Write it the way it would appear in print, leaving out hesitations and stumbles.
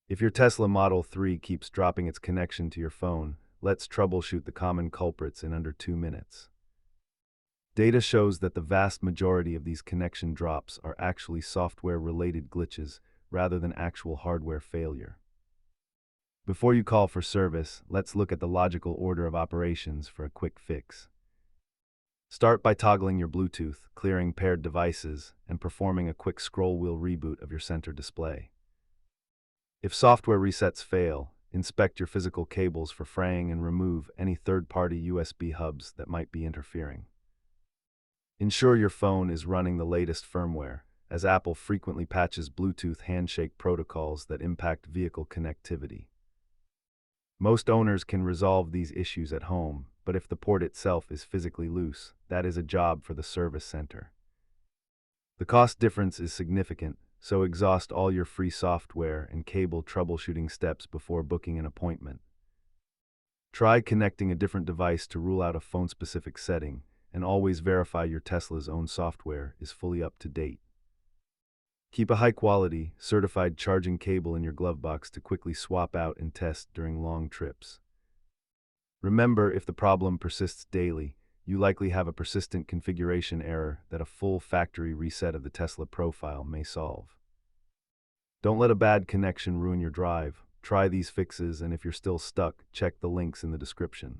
If your Tesla Model 3 keeps dropping its connection to your phone, let's troubleshoot the common culprits in under 2 minutes. Data shows that the vast majority of these connection drops are actually software-related glitches rather than actual hardware failure. Before you call for service, let's look at the logical order of operations for a quick fix. Start by toggling your Bluetooth, clearing paired devices, and performing a quick scroll wheel reboot of your center display. If software resets fail, inspect your physical cables for fraying and remove any third-party USB hubs that might be interfering. Ensure your phone is running the latest firmware, as Apple frequently patches Bluetooth handshake protocols that impact vehicle connectivity. Most owners can resolve these issues at home, but if the port itself is physically loose, that is a job for the service center. The cost difference is significant, so exhaust all your free software and cable troubleshooting steps before booking an appointment. Try connecting a different device to rule out a phone-specific setting, and always verify your Tesla's own software is fully up to date. Keep a high-quality, certified charging cable in your glove box to quickly swap out and test during long trips. Remember, if the problem persists daily, you likely have a persistent configuration error that a full factory reset of the Tesla profile may solve. Don't let a bad connection ruin your drive. Try these fixes, and if you're still stuck, check the links in the description.